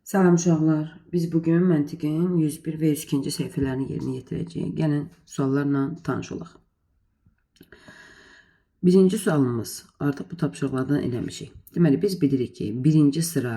Salam uşaqlar. Biz bugün məntiqin 101 və 102-ci səhifələrini yerinə yetirəcəyik. Gəlin suallarla tanış olaq. Birinci sualımız artıq bu tapşırıqlardan eləmişik. Deməli biz bilirik ki, birinci sıra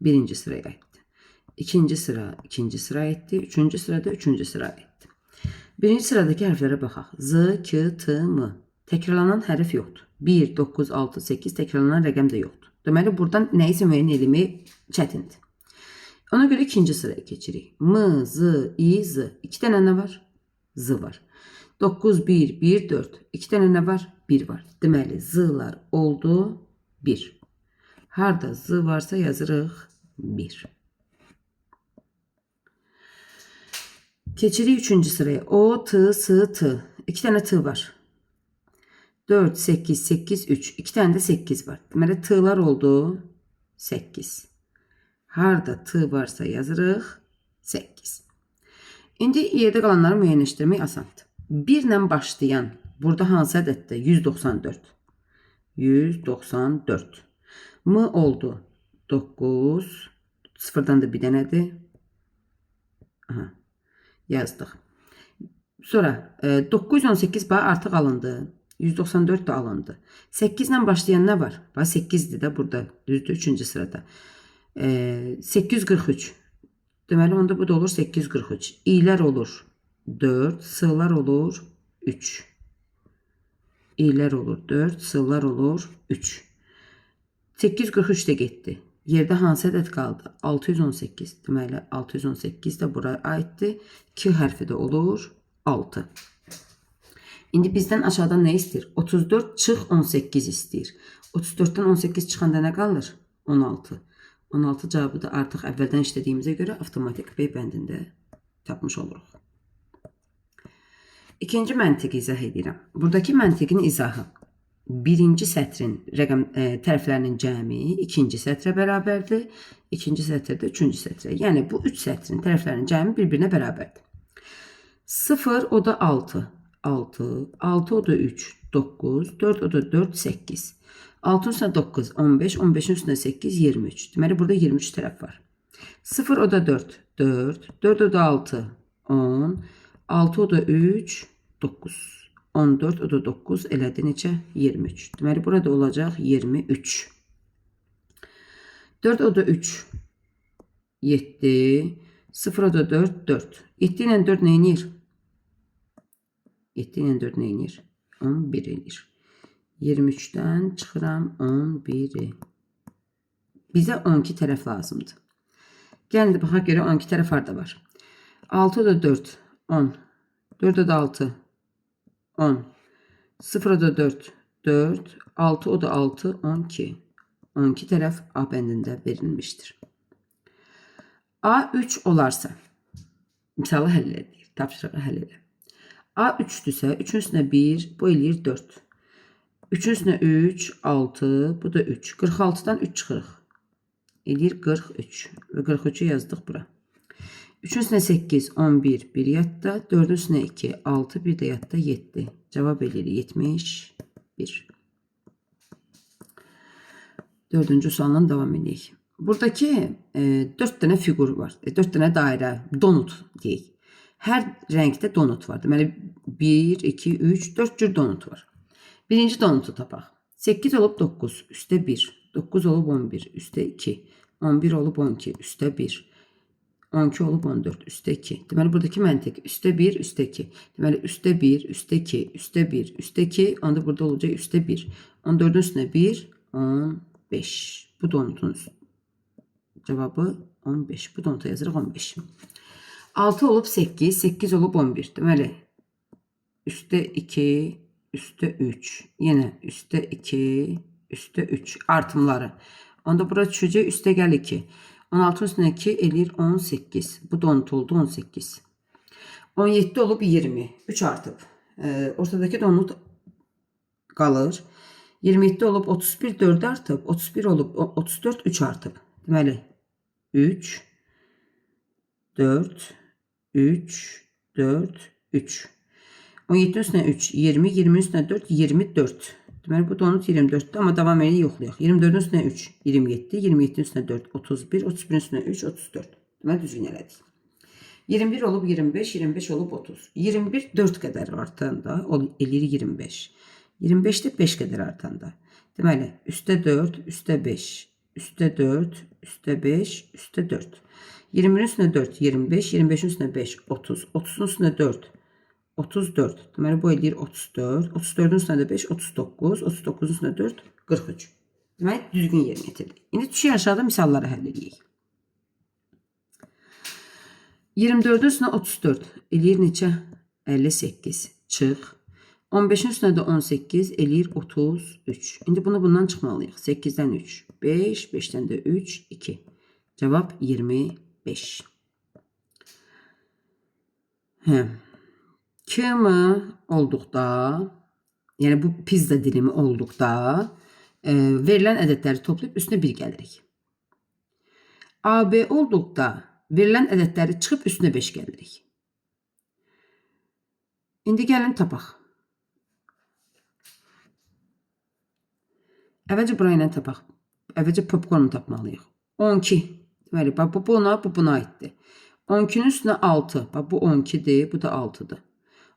birinci sıraya aiddir. İkinci sıra ikinci sıraya aiddir. Üçüncü sırada üçüncü sıraya aiddir. Birinci sıradakı hərflərə baxaq. Z, K, T, M. Təkrarlanan hərf yoxdur. 1, 9, 6, 8 təkrarlanan rəqəm də yoxdur. Deməli buradan nəyisə müəyyən etmək çətindir. Ona göre ikinci sıraya geçirik. M, Z, I, Z. 2 tane ne var? Z var. 9, 1, 1, 4. 2 tane ne var? 1 var. Deməli, Z'lar oldu 1. Harda Z varsa yazırıq 1. Keçirik 3-cü sıraya. O, T, S, T. 2 tane T var. 4, 8, 8, 3. 2 tane de 8 var. Deməli, T'lar oldu 8. Harda T varsa yazırıq 8. İndi yerdə qalanları müəyyənləşdirmək asandır. 1 ilə başlayan burada hansı ədəddə? 194. 194. M oldu 9. Sıfırdan da bir dənədir. Aha, yazdıq. Sonra 918 artıq alındı. 194 de alındı. 8 ilə başlayan nə var? 8'dir də burada. Düzdür 3-cü sırada. 843. Deməli onda bu da olur 843. İ'lər olur 4, sığlar olur 3. İ'lər olur 4, sığlar olur 3. 843 de getdi. Yerdə hansı ədəd qaldı? 618. Deməli 618 də buraya aiddir. 2 hərfi də olur 6. İndi bizdən aşağıdan nə istəyir? 34 çıx 18 istəyir. 34'dən 18 çıxanda nə qalır? 16. 16 cevabı da artıq əvvəldən işlədiyimizə görə avtomatik B bəndində tapmış oluruq. İkinci məntiqi izah edirəm. Buradakı məntiqin izahı birinci sətrin tərəflərinin cəmi ikinci sətrə bərabərdir. İkinci sətrdə üçüncü sətrə. Yəni bu 3 sətrin tərəflərinin cəmi bir-birinə bərabərdir. 0 o da 6. 6. 6 o da 3. 9. 4 o da 4. 8. 6 üstüne 9, 15, 15'in üstüne 8, 23. Deməli burada 23 tərəf var. 0 o da 4, 4, 4 o da 6, 10, 6 o da 3, 9, 14 o da 9, elədi neçə? 23. Deməli burada olacaq 23. 4 o da 3, 7, 0 o da 4, 4. 7 ilə 4 nə edir? 7 ilə 4 nə edir? 11 edir. 23'ten çıxıram 11'i. Bizə 12 tərəf lazımdır. Gəlin də baxaq görə 12 tərəf harda var. 6 da 4, 10. 4 da 6, 10. 0 da 4, 4. 6 o da 6, 12. 12 tərəf A bəndində verilmişdir. A 3 olarsa, misalı həll edir, tapşırığı həll edir. A 3'dürsə, 3'ün üstünə 1, bu eləyir 4. 3'ün üstüne 3, 6, bu da 3. 46'dan 3 çıxırıq. Eləyir 43. Və 43'ü yazdıq bura. 3'ün üstüne 8, 11, 1 yadda. 4'ün üstüne 2, 6, 1 de yadda 7. Cevap eləyir 71. Dördüncü sualdan devam edək. Buradaki 4 tane figur var. 4 tane dairə, donut deyək. Hər rəngdə donut var. Deməli 1, 2, 3, 4 cür donut var. Birinci donutu tapaq. 8 olub 9, üstə 1. 9 olub 11, üstə 2. 11 olub 12, üstə 1. 12 olub 14, üstə 2. Deməli, buradakı məntiq üstə 1, üstə 2. Deməli, üstə 1, üstə 2, üstə 1, üstə 2. Onda burada olacaq üstə 1. 14'ün üstünə 1, 15. Bu donutun cevabı 15. Bu donuta yazırıq 15. 6 olub 8, 8 olub 11. Deməli, üstə 2, üstə 3, yenə üstə 2, üstə 3 artımları. Onda bura düşəcək üstə gəl 2. 16 üstünə 2 eləyir 18. Bu donut oldu 18. 17 olub 20. 3 artıb. Ortadakı donut qalır. 27 olub 31, 4 artıb. 31 olub 34, 3 artıb. Deməli 3, 4, 3, 4, 3. 17 üstüne 3, 20, 20 üstüne 4, 24. Deməli bu donut 24'dür, amma davam edək yoxlayaq. 24'ün üstünə 3, 27, 27'nin üstünə 4, 31, 31'in üstünə 3, 34. Deməli düzgün elədik. 21 olub 25, 25 olub 30. 21 4 qədər artanda eləyir 25. 25 də 5 qədər artanda. Deməli, üstə 4, üstə 5, üstə 4, üstə 5, üstə 4. 20'nin üstünə 4, 25, 25'in üstünə 5, 30, 30'un üstünə 4, 34. Deməli, bu eləyir 34. 34'ün üstünə də 5, 39, 39'un üstünə 4, 43. Deməli, düzgün yerinə yetirdik. İndi düşək aşağıda misalları həll edək. 24'ün üstünə 34 eləyir neçə? 58. Çıx. 15'in üstünə də 18 eləyir 33. İndi bunu bundan çıxmalıyıq. 8'dən 3, 5, 5'dən də 3, 2. Cavab 25. Kimi olduqda, yəni bu pizza dilimi olduqda verilən ədədləri toplayıb üstünə 1 gəlirik. AB olduqda verilən ədədləri çıxıb üstünə 5 gəlirik. İndi gəlin tapaq. Əvvəlcə bura ilə tapaq. Əvvəlcə popcornu tapmalıyıq. 12. Deməli, bu buna aiddir. 12'nin üstünə 6. Bu 12'dir, bu da 6'dır.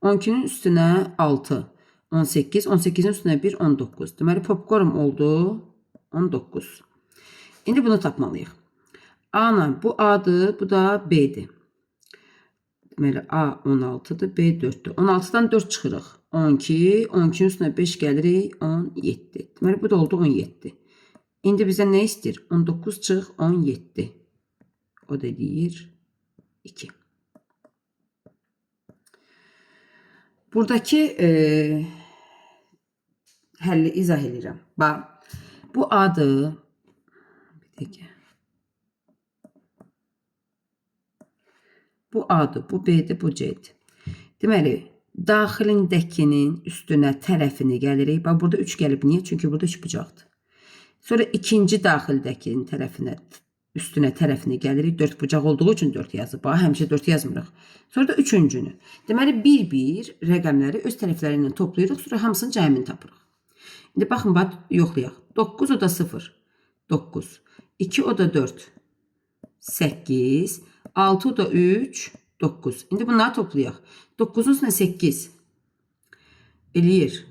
12'nin üstünə 6. 18. 18'in üstünə 1, 19. Deməli, popcorn oldu 19. İndi bunu tapmalıyıq. A'na bu A'dır, bu da B'dir. Deməli, A 16'dır, B 4'dür. 16'dan 4 çıxırıq. 12, 12'nin üstünə 5 gəlirik, 17. Deməli, bu da oldu 17. İndi bizə nə istəyir? 19 çıx 17. O da deyir 2. Buradakı həlli izah edirəm. Bax, bu A'dır. Bir dəqiqə. Bu A'dır, bu B'dir, bu C'dir. Deməli, daxilindəkinin üstünə tərəfini gəlirik. Bax, burada 3 gəlib. Niyə? Çünki burada 3 bucaqdır. Sonra ikinci daxildəkinin tərəfinə, üstünə tərəfini gəlirik. 4 bucaq olduğu üçün 4 yazıb. Bax, həmişə 4 yazmırıq. Sonra da üçüncünü. Deməli, bir-bir rəqəmləri öz tərəfləri ilə toplayırıq. Sonra hamısının cəmini tapırıq. İndi baxın, bax, yoxlayaq. 9 o da 0. 9. 2 o da 4. 8. 6 o da 3. 9. İndi bunları toplayaq. 9'un üstünə 8. Eləyir.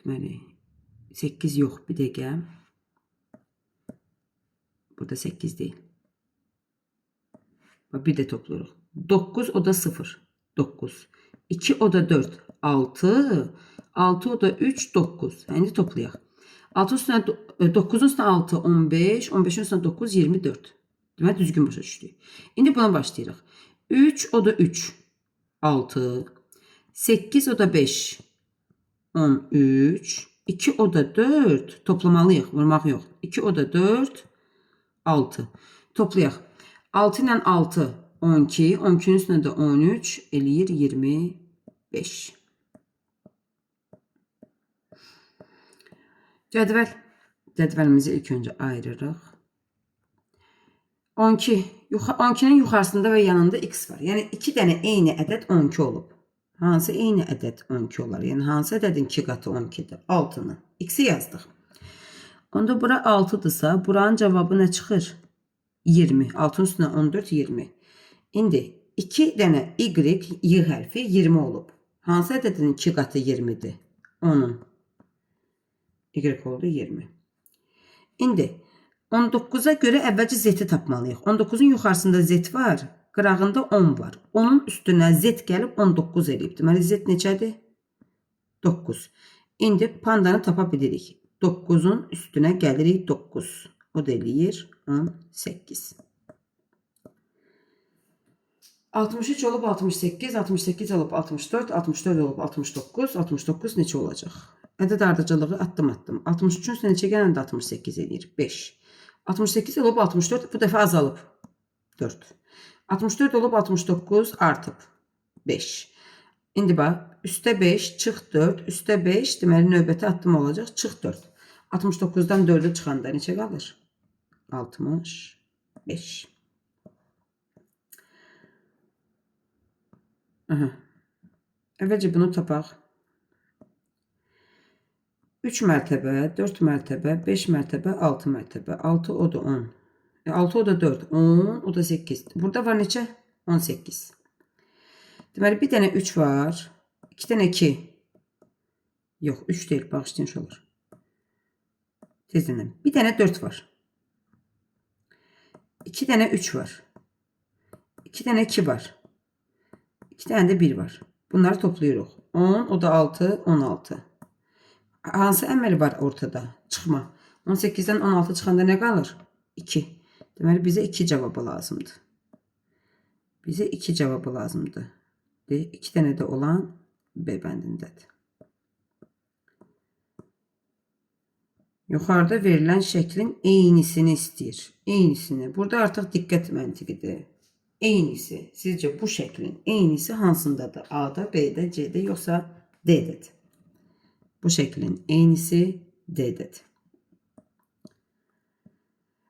Deməli, 8 yox, bir dəqiqə. Burada 8 deyil. Bir də toplayırıq. 9 o da 0. 9. 2 o da 4. 6. 6 o da 3. 9. İndi toplayaq. 9'un üstünə 6. 15. 15'in üstünə 9. 24. Deməli, düzgün başa düşdük. İndi buna başlayırıq. 3 o da 3. 6. 8 o da 5. 13. 2 o da 4. Toplamalıyıq. Vurmaq yox. 2 o da 4. 6. Toplayaq. 6 ilə 6. 12. 12'nin üstünə də 13. Eləyir 25. Cədvəl. Cədvəlimizi ilk öncə ayırırıq. 12'nin yuxarısında və yanında x var. Yəni 2 dənə eyni ədəd 12 olub. Hansı eyni ədəd 12 olar? Yəni hansı ədədin 2 qatı 12'dir? 6'nı. X'i yazdıq. Onda bura 6'dırsa, buranın cavabı nə çıxır? 20. 6'nın üstünə 14, 20. İndi 2 dənə y hərfi 20 olub. Hansı ədədin 2 qatı 20'dir? 10'un. Y oldu 20. İndi 19'a görə əvvəlcə z-i tapmalıyıq. 19'un yuxarısında z var, qırağında 10 var. Onun üstünə z gəlib 19 eləyib. Deməli, z neçədir? 9. İndi pandanı tapa bilirik. 9'un üstünə gəlirik 9. O da eləyir 18. 63 olub 68, 68 olub 64, 64 olub 69, 69 neçə olacaq? Ədəd ardıcılığı addım. 63'ün üstünə neçə gələndə 68 eləyir? 5. 68 olub 64, bu dəfə azalıb 4. 64 olub 69 artıb 5. İndi bax, üstə 5, çıx 4, üstə 5, deməli növbəti addım olacaq, çıx 4. 69'dan 4'e çıxanda neçə qalır? 65. Əvvəlcə bunu tapaq. 3 mərtəbə, 4 mərtəbə, 5 mərtəbə, 6 mərtəbə. 6 o da 10. 6 o da 4. 10 o da 8. Burada var neçə? 18. Deməli bir dənə 3 var. 2 dənə 2. Yox 3 deyil. Bağışlayın olur. Tezdən. Bir dənə 4 var. 2 dənə 3 var. 2 dənə 2 var. 2 dənə də 1 var. Bunları toplayırıq. 10 o da 6. 16. Hansı əməl var ortada? Çıxma. 18-dən 16 çıxanda nə qalır? 2. Deməli bizə 2 cavabı lazımdır. Bizə 2 cavabı lazımdır. 2 dənə də olan B bəndindədir. Yuxarıda verilən şəklin eynisini istəyir. Eynisini. Burada artıq diqqət məntiqidir. Eynisi. Sizcə bu şəklin eynisi hansındadır? A-da, B-də, C-də yoxsa D-dədir? Bu şəklin eynisi D-dədir.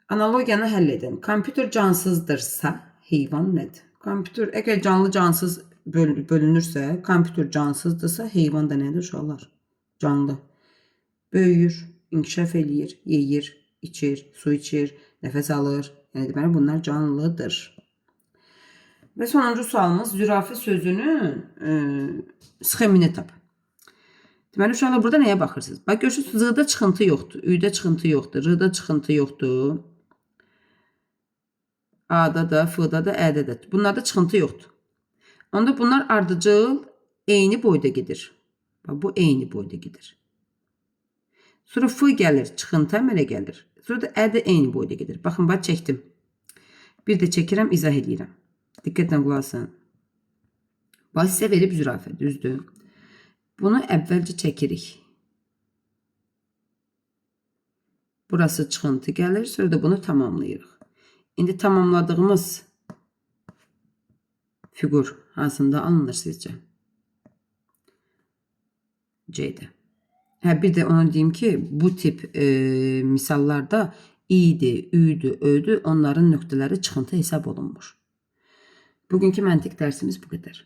Analogiyanı həll edin. Kompüter cansızdırsa heyvan nədir? Kompüter əgər canlı cansız bölünürsə, kompüter cansızdırsa heyvan da nədir uşaqlar? Canlı. Böyüyür, inkişaf eləyir, yeyir, içir, su içir, nəfəs alır. Yəni deməli bunlar canlıdır. Və sonuncu sualımız zürafə sözünün sxemini tap. Deməli uşaqlar burada nəyə baxırsınız? Bax görürsünüz Z-da çıxıntı yoxdur, Ü-də çıxıntı yoxdur, R-da çıxıntı yoxdur. A-da da, F-da da, Ə-də də. Bunlarda çıxıntı yoxdur. Onda bunlar ardıcıl eyni boyda gedir. Bax bu eyni boyda gedir. Sonra F gəlir, çıxıntı əmələ gəlir. Sonra da Ə də eyni boyda gedir. Baxın bax çəkdim. Bir də çəkirəm, izah edirəm. Diqqətlə qulaq asın. Bax sizə verib zürafə, düzdür? Bunu əvvəlcə çəkirik. Burası çıxıntı gəlir, sonra da bunu tamamlayırıq. İndi tamamladığımız figur hansında alınır sizcə? C-də. Bir də onu deyim ki, bu tip misallarda İ'di, Ü'dü, Ö'dü, onların nöqtələri çıxıntı hesab olunmur. Bugünkü məntiq dərsimiz bu qədər.